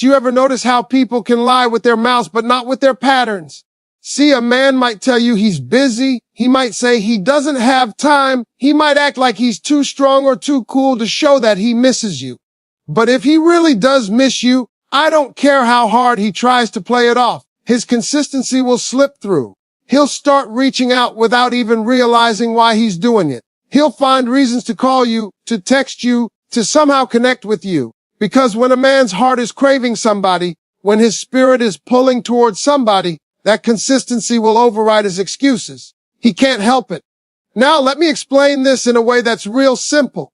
You ever notice how people can lie with their mouths but not with their patterns? See, a man might tell you he's busy. He might say he doesn't have time. He might act like he's too strong or too cool to show that he misses you. But if he really does miss you, I don't care how hard he tries to play it off. His consistency will slip through. He'll start reaching out without even realizing why he's doing it. He'll find reasons to call you, to text you, to somehow connect with you. Because when a man's heart is craving somebody, when his spirit is pulling towards somebody, that consistency will override his excuses. He can't help it. Now let me explain this in a way that's real simple.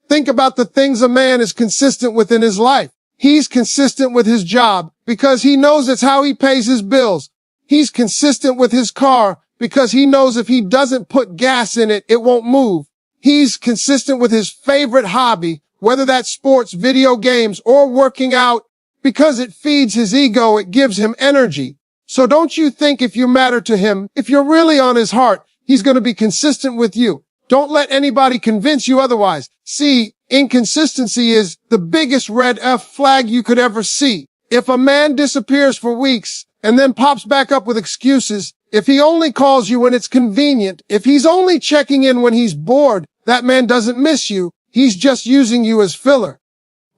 Think about the things a man is consistent with in his life. He's consistent with his job because he knows it's how he pays his bills. He's consistent with his car because he knows if he doesn't put gas in it, it won't move. He's consistent with his favorite hobby, whether that's sports, video games, or working out, because it feeds his ego, it gives him energy. So don't you think if you matter to him, if you're really on his heart, he's going to be consistent with you. Don't let anybody convince you otherwise. See, inconsistency is the biggest red F flag you could ever see. If a man disappears for weeks and then pops back up with excuses, if he only calls you when it's convenient, if he's only checking in when he's bored, that man doesn't miss you. He's just using you as filler.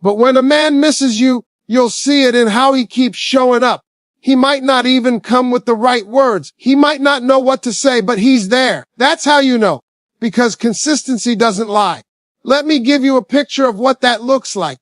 But when a man misses you, you'll see it in how he keeps showing up. He might not even come with the right words. He might not know what to say, but he's there. That's how you know. Because consistency doesn't lie. Let me give you a picture of what that looks like.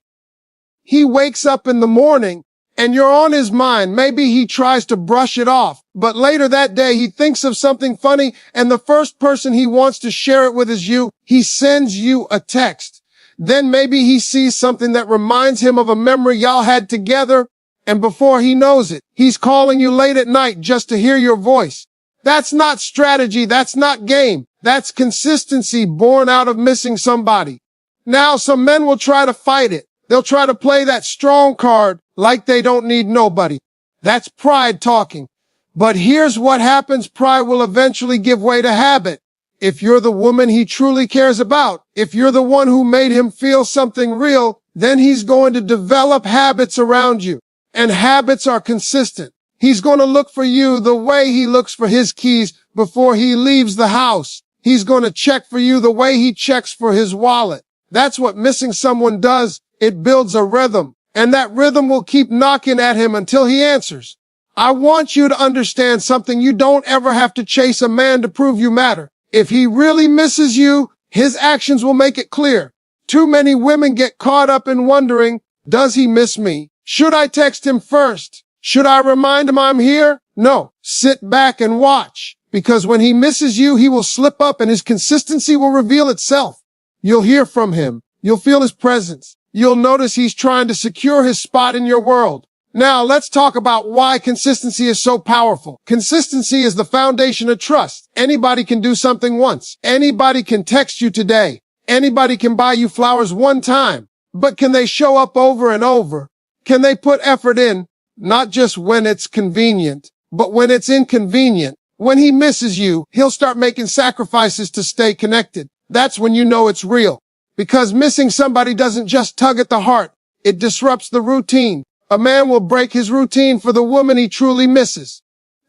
He wakes up in the morning and you're on his mind. Maybe he tries to brush it off, but later that day he thinks of something funny and the first person he wants to share it with is you. He sends you a text. Then maybe he sees something that reminds him of a memory y'all had together, and before he knows it, he's calling you late at night just to hear your voice. That's not strategy. That's not game. That's consistency born out of missing somebody. Now, some men will try to fight it. They'll try to play that strong card like they don't need nobody. That's pride talking. But here's what happens. Pride will eventually give way to habit. If you're the woman he truly cares about, if you're the one who made him feel something real, then he's going to develop habits around you. And habits are consistent. He's going to look for you the way he looks for his keys before he leaves the house. He's going to check for you the way he checks for his wallet. That's what missing someone does. It builds a rhythm, and that rhythm will keep knocking at him until he answers. I want you to understand something. You don't ever have to chase a man to prove you matter. If he really misses you, his actions will make it clear. Too many women get caught up in wondering, does he miss me? Should I text him first? Should I remind him I'm here? No, sit back and watch. Because when he misses you, he will slip up and his consistency will reveal itself. You'll hear from him. You'll feel his presence. You'll notice he's trying to secure his spot in your world. Now, let's talk about why consistency is so powerful. Consistency is the foundation of trust. Anybody can do something once. Anybody can text you today. Anybody can buy you flowers one time. But can they show up over and over? Can they put effort in? Not just when it's convenient, but when it's inconvenient. When he misses you, he'll start making sacrifices to stay connected. That's when you know it's real. Because missing somebody doesn't just tug at the heart. It disrupts the routine. A man will break his routine for the woman he truly misses.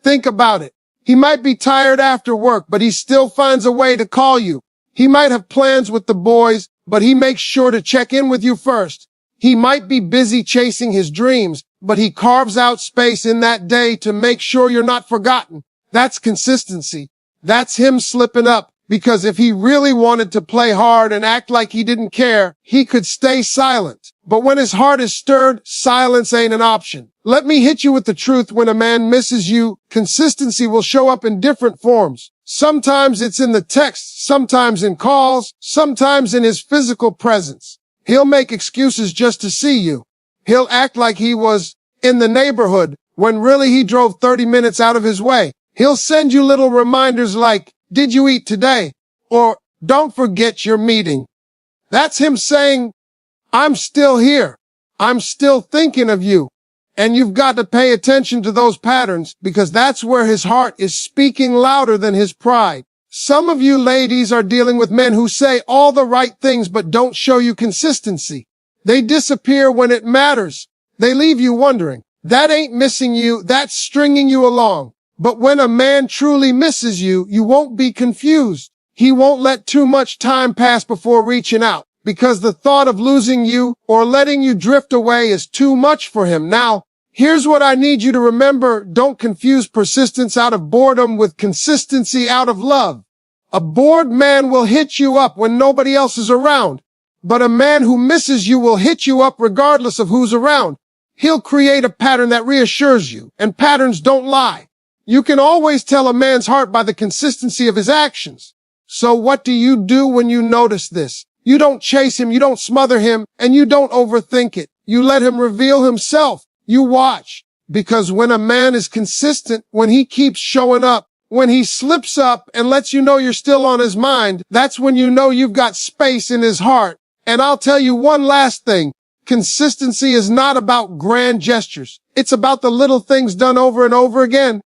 Think about it. He might be tired after work, but he still finds a way to call you. He might have plans with the boys, but he makes sure to check in with you first. He might be busy chasing his dreams, but he carves out space in that day to make sure you're not forgotten. That's consistency. That's him slipping up. Because if he really wanted to play hard and act like he didn't care, he could stay silent. But when his heart is stirred, silence ain't an option. Let me hit you with the truth. When a man misses you, consistency will show up in different forms. Sometimes it's in the text, sometimes in calls, sometimes in his physical presence. He'll make excuses just to see you. He'll act like he was in the neighborhood when really he drove 30 minutes out of his way. He'll send you little reminders like, did you eat today? Or, don't forget your meeting. That's him saying, I'm still here. I'm still thinking of you. And you've got to pay attention to those patterns because that's where his heart is speaking louder than his pride. Some of you ladies are dealing with men who say all the right things but don't show you consistency. They disappear when it matters. They leave you wondering. That ain't missing you, that's stringing you along. But when a man truly misses you, you won't be confused. He won't let too much time pass before reaching out, because the thought of losing you or letting you drift away is too much for him. Now, here's what I need you to remember. Don't confuse persistence out of boredom with consistency out of love. A bored man will hit you up when nobody else is around, but a man who misses you will hit you up regardless of who's around. He'll create a pattern that reassures you, and patterns don't lie. You can always tell a man's heart by the consistency of his actions. So what do you do when you notice this? You don't chase him, you don't smother him, and you don't overthink it. You let him reveal himself. You watch. Because when a man is consistent, when he keeps showing up, when he slips up and lets you know you're still on his mind, that's when you know you've got space in his heart. And I'll tell you one last thing. Consistency is not about grand gestures. It's about the little things done over and over again.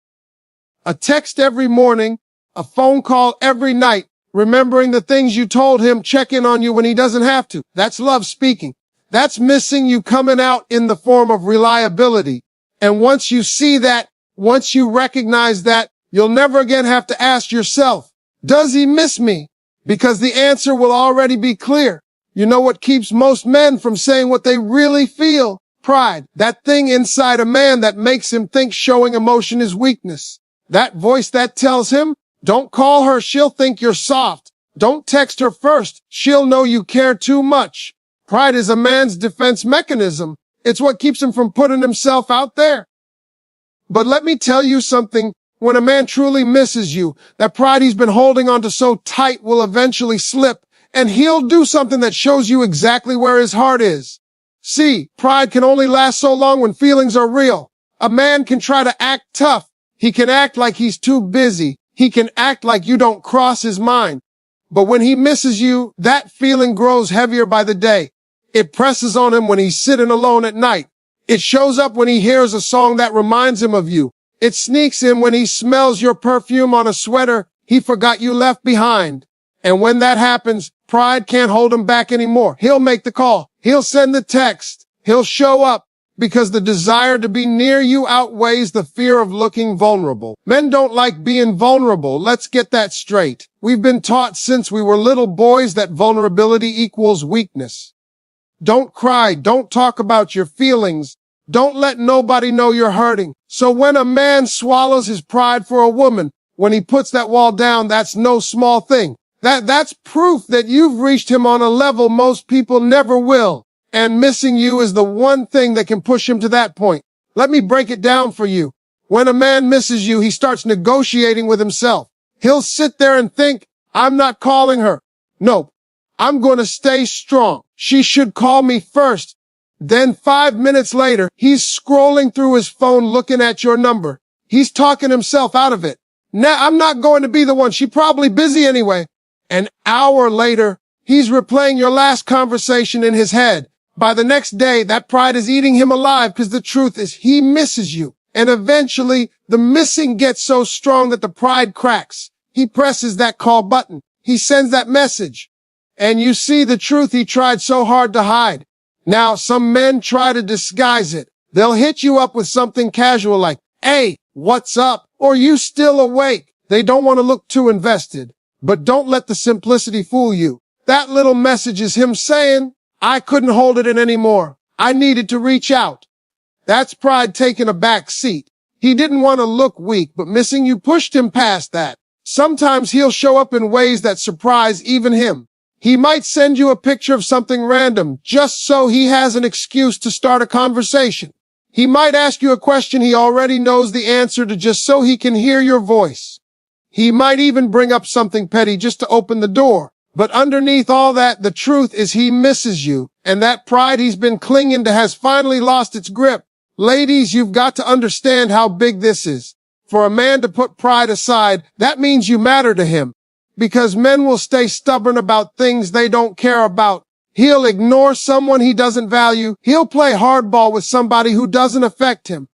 A text every morning, a phone call every night, remembering the things you told him, checking on you when he doesn't have to. That's love speaking. That's missing you coming out in the form of reliability. And once you see that, once you recognize that, you'll never again have to ask yourself, does he miss me? Because the answer will already be clear. You know what keeps most men from saying what they really feel? Pride. That thing inside a man that makes him think showing emotion is weakness. That voice that tells him, don't call her, she'll think you're soft. Don't text her first, she'll know you care too much. Pride is a man's defense mechanism. It's what keeps him from putting himself out there. But let me tell you something. When a man truly misses you, that pride he's been holding onto so tight will eventually slip, and he'll do something that shows you exactly where his heart is. See, pride can only last so long when feelings are real. A man can try to act tough. He can act like he's too busy. He can act like you don't cross his mind. But when he misses you, that feeling grows heavier by the day. It presses on him when he's sitting alone at night. It shows up when he hears a song that reminds him of you. It sneaks in when he smells your perfume on a sweater he forgot you left behind. And when that happens, pride can't hold him back anymore. He'll make the call. He'll send the text. He'll show up because the desire to be near you outweighs the fear of looking vulnerable. Men don't like being vulnerable. Let's get that straight. We've been taught since we were little boys that vulnerability equals weakness. Don't cry. Don't talk about your feelings. Don't let nobody know you're hurting. So when a man swallows his pride for a woman, when he puts that wall down, that's no small thing. That's proof that you've reached him on a level most people never will. And missing you is the one thing that can push him to that point. Let me break it down for you. When a man misses you, he starts negotiating with himself. He'll sit there and think, I'm not calling her. Nope. I'm going to stay strong. She should call me first. Then 5 minutes later, he's scrolling through his phone looking at your number. He's talking himself out of it. Now, I'm not going to be the one. She's probably busy anyway. An hour later, he's replaying your last conversation in his head. By the next day, that pride is eating him alive because the truth is he misses you. And eventually, the missing gets so strong that the pride cracks. He presses that call button. He sends that message. And you see the truth he tried so hard to hide. Now, some men try to disguise it. They'll hit you up with something casual like, hey, what's up? Or you still awake? They don't want to look too invested. But don't let the simplicity fool you. That little message is him saying, I couldn't hold it in anymore. I needed to reach out. That's pride taking a back seat. He didn't want to look weak, but missing you pushed him past that. Sometimes he'll show up in ways that surprise even him. He might send you a picture of something random just so he has an excuse to start a conversation. He might ask you a question he already knows the answer to just so he can hear your voice. He might even bring up something petty just to open the door. But underneath all that, the truth is he misses you, and that pride he's been clinging to has finally lost its grip. Ladies, you've got to understand how big this is. For a man to put pride aside, that means you matter to him. Because men will stay stubborn about things they don't care about. He'll ignore someone he doesn't value. He'll play hardball with somebody who doesn't affect him.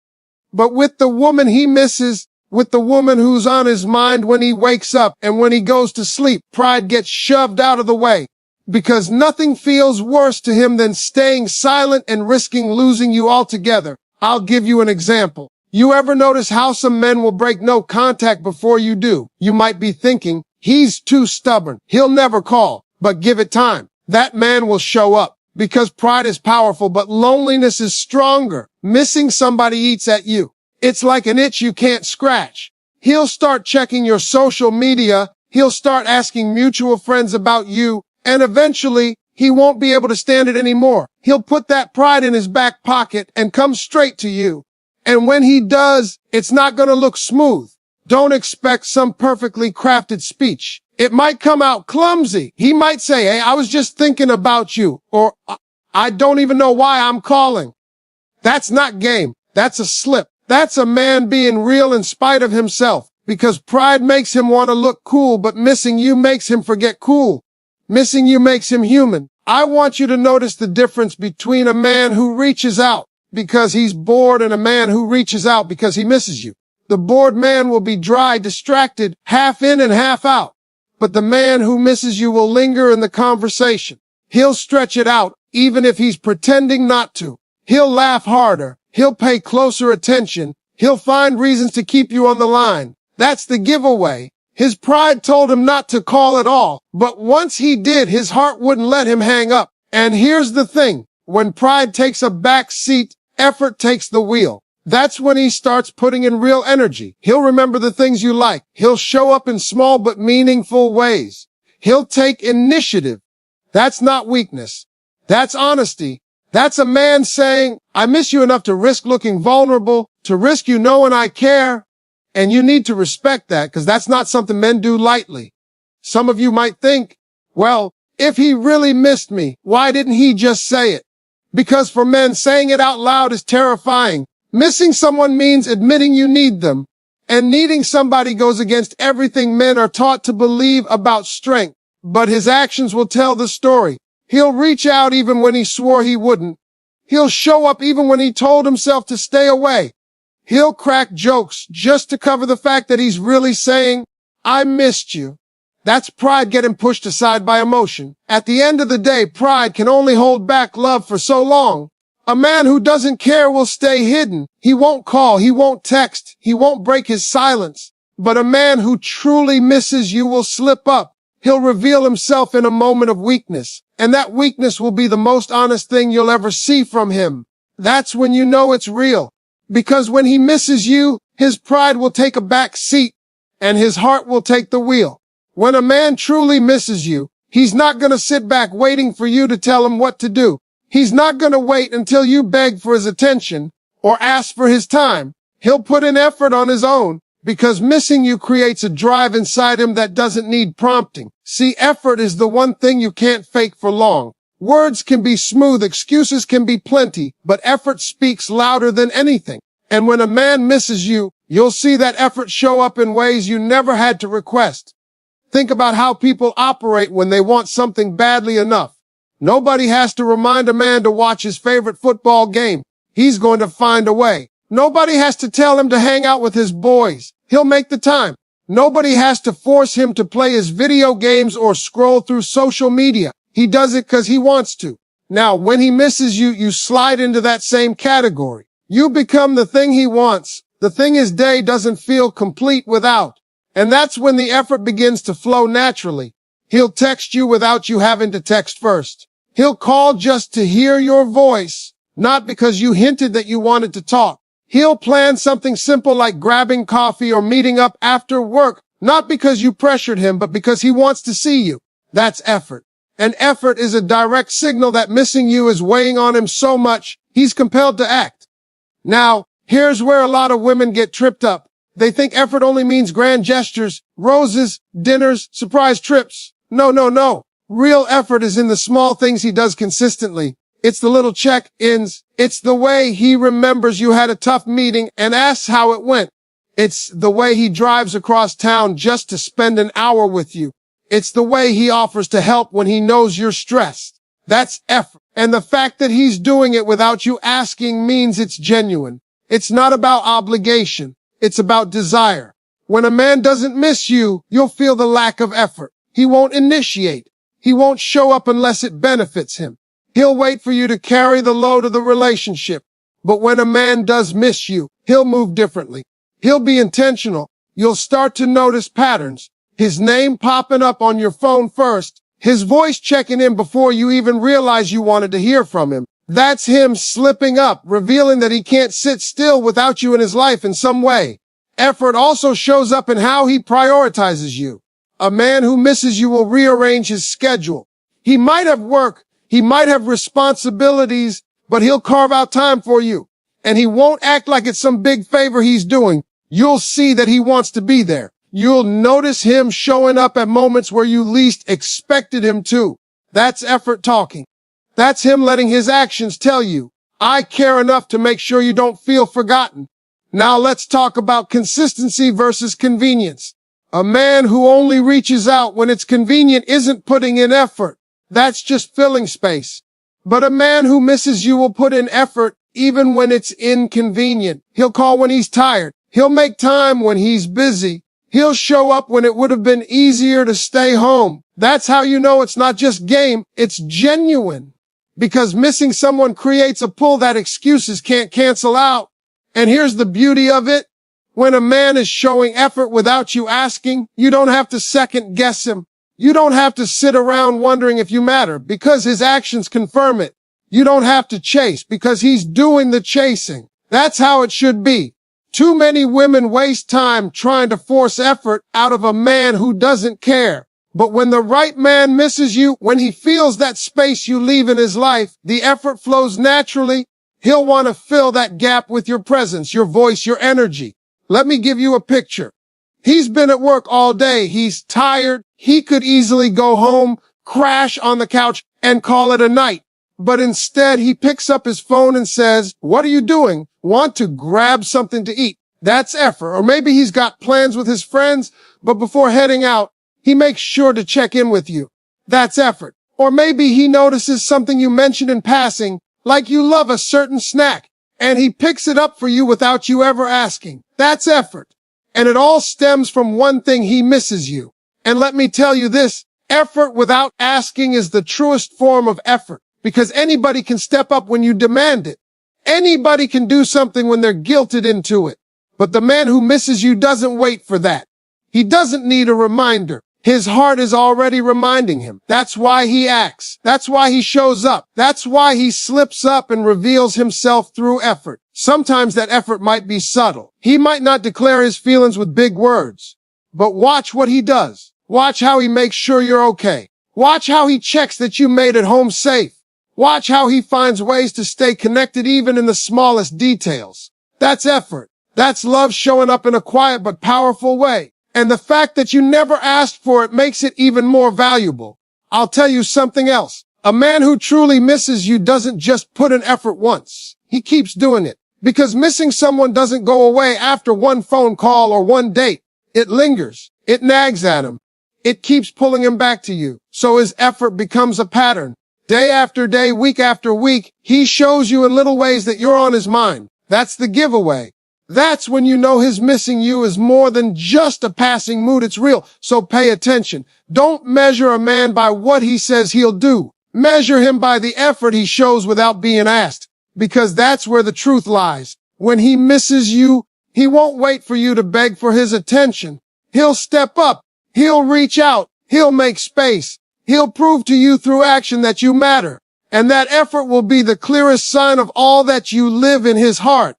But with the woman he misses, with the woman who's on his mind when he wakes up and when he goes to sleep, pride gets shoved out of the way. because nothing feels worse to him than staying silent and risking losing you altogether. I'll give you an example. You ever notice how some men will break no contact before you do? You might be thinking, he's too stubborn. He'll never call. But give it time. That man will show up. Because pride is powerful, but loneliness is stronger. Missing somebody eats at you. It's like an itch you can't scratch. He'll start checking your social media. He'll start asking mutual friends about you. And eventually, he won't be able to stand it anymore. He'll put that pride in his back pocket and come straight to you. And when he does, it's not going to look smooth. Don't expect some perfectly crafted speech. It might come out clumsy. He might say, hey, I was just thinking about you. Or, I don't even know why I'm calling. That's not game. That's a slip. That's a man being real in spite of himself. Because pride makes him want to look cool, but missing you makes him forget cool. Missing you makes him human. I want you to notice the difference between a man who reaches out because he's bored and a man who reaches out because he misses you. The bored man will be dry, distracted, half in and half out. But the man who misses you will linger in the conversation. He'll stretch it out, even if he's pretending not to. He'll laugh harder. He'll pay closer attention. He'll find reasons to keep you on the line. That's the giveaway. His pride told him not to call at all, but once he did, his heart wouldn't let him hang up. And here's the thing. When pride takes a back seat, effort takes the wheel. That's when he starts putting in real energy. He'll remember the things you like. He'll show up in small but meaningful ways. He'll take initiative. That's not weakness. That's honesty. That's a man saying, I miss you enough to risk looking vulnerable, to risk you knowing I care. And you need to respect that because that's not something men do lightly. Some of you might think, well, if he really missed me, why didn't he just say it? Because for men, saying it out loud is terrifying. Missing someone means admitting you need them. And needing somebody goes against everything men are taught to believe about strength. But his actions will tell the story. He'll reach out even when he swore he wouldn't. He'll show up even when he told himself to stay away. He'll crack jokes just to cover the fact that he's really saying, I missed you. That's pride getting pushed aside by emotion. At the end of the day, pride can only hold back love for so long. A man who doesn't care will stay hidden. He won't call. He won't text. He won't break his silence. But a man who truly misses you will slip up. He'll reveal himself in a moment of weakness. And that weakness will be the most honest thing you'll ever see from him. That's when you know it's real. Because when he misses you, his pride will take a back seat and his heart will take the wheel. When a man truly misses you, he's not going to sit back waiting for you to tell him what to do. He's not going to wait until you beg for his attention or ask for his time. He'll put in effort on his own because missing you creates a drive inside him that doesn't need prompting. See, effort is the one thing you can't fake for long. Words can be smooth, excuses can be plenty, but effort speaks louder than anything. And when a man misses you, you'll see that effort show up in ways you never had to request. Think about how people operate when they want something badly enough. Nobody has to remind a man to watch his favorite football game. He's going to find a way. Nobody has to tell him to hang out with his boys. He'll make the time. Nobody has to force him to play his video games or scroll through social media. He does it because he wants to. Now, when he misses you, you slide into that same category. You become the thing he wants, the thing his day doesn't feel complete without. And that's when the effort begins to flow naturally. He'll text you without you having to text first. He'll call just to hear your voice, not because you hinted that you wanted to talk. He'll plan something simple like grabbing coffee or meeting up after work, not because you pressured him, but because he wants to see you. That's effort. And effort is a direct signal that missing you is weighing on him so much, he's compelled to act. Now, here's where a lot of women get tripped up. They think effort only means grand gestures, roses, dinners, surprise trips. No. Real effort is in the small things he does consistently. It's the little check-ins. It's the way he remembers you had a tough meeting and asks how it went. It's the way he drives across town just to spend an hour with you. It's the way he offers to help when he knows you're stressed. That's effort. And the fact that he's doing it without you asking means it's genuine. It's not about obligation. It's about desire. When a man doesn't miss you, you'll feel the lack of effort. He won't initiate. He won't show up unless it benefits him. He'll wait for you to carry the load of the relationship. But when a man does miss you, he'll move differently. He'll be intentional. You'll start to notice patterns. His name popping up on your phone first. His voice checking in before you even realize you wanted to hear from him. That's him slipping up, revealing that he can't sit still without you in his life in some way. Effort also shows up in how he prioritizes you. A man who misses you will rearrange his schedule. He might have work, he might have responsibilities, but he'll carve out time for you. And he won't act like it's some big favor he's doing. You'll see that he wants to be there. You'll notice him showing up at moments where you least expected him to. That's effort talking. That's him letting his actions tell you, I care enough to make sure you don't feel forgotten. Now let's talk about consistency versus convenience. A man who only reaches out when it's convenient isn't putting in effort. That's just filling space. But a man who misses you will put in effort even when it's inconvenient. He'll call when he's tired. He'll make time when he's busy. He'll show up when it would have been easier to stay home. That's how you know it's not just game, it's genuine. Because missing someone creates a pull that excuses can't cancel out. And here's the beauty of it. When a man is showing effort without you asking, you don't have to second guess him. You don't have to sit around wondering if you matter because his actions confirm it. You don't have to chase because he's doing the chasing. That's how it should be. Too many women waste time trying to force effort out of a man who doesn't care. But when the right man misses you, when he feels that space you leave in his life, the effort flows naturally. He'll want to fill that gap with your presence, your voice, your energy. Let me give you a picture. He's been at work all day. He's tired. He could easily go home, crash on the couch, and call it a night. But instead, he picks up his phone and says, what are you doing? Want to grab something to eat? That's effort. Or maybe he's got plans with his friends, but before heading out, he makes sure to check in with you. That's effort. Or maybe he notices something you mentioned in passing, like you love a certain snack, and he picks it up for you without you ever asking. That's effort. And it all stems from one thing: he misses you. And let me tell you this, effort without asking is the truest form of effort, because anybody can step up when you demand it. Anybody can do something when they're guilted into it. But the man who misses you doesn't wait for that. He doesn't need a reminder. His heart is already reminding him. That's why he acts. That's why he shows up. That's why he slips up and reveals himself through effort. Sometimes that effort might be subtle. He might not declare his feelings with big words. But watch what he does. Watch how he makes sure you're okay. Watch how he checks that you made it home safe. Watch how he finds ways to stay connected even in the smallest details. That's effort. That's love showing up in a quiet but powerful way. And the fact that you never asked for it makes it even more valuable. I'll tell you something else. A man who truly misses you doesn't just put in effort once. He keeps doing it. Because missing someone doesn't go away after one phone call or one date. It lingers. It nags at him. It keeps pulling him back to you. So his effort becomes a pattern. Day after day, week after week, he shows you in little ways that you're on his mind. That's the giveaway. That's when you know his missing you is more than just a passing mood. It's real. So pay attention. Don't measure a man by what he says he'll do. Measure him by the effort he shows without being asked. Because that's where the truth lies. When he misses you, he won't wait for you to beg for his attention. He'll step up. He'll reach out. He'll make space. He'll prove to you through action that you matter. And that effort will be the clearest sign of all that you live in his heart.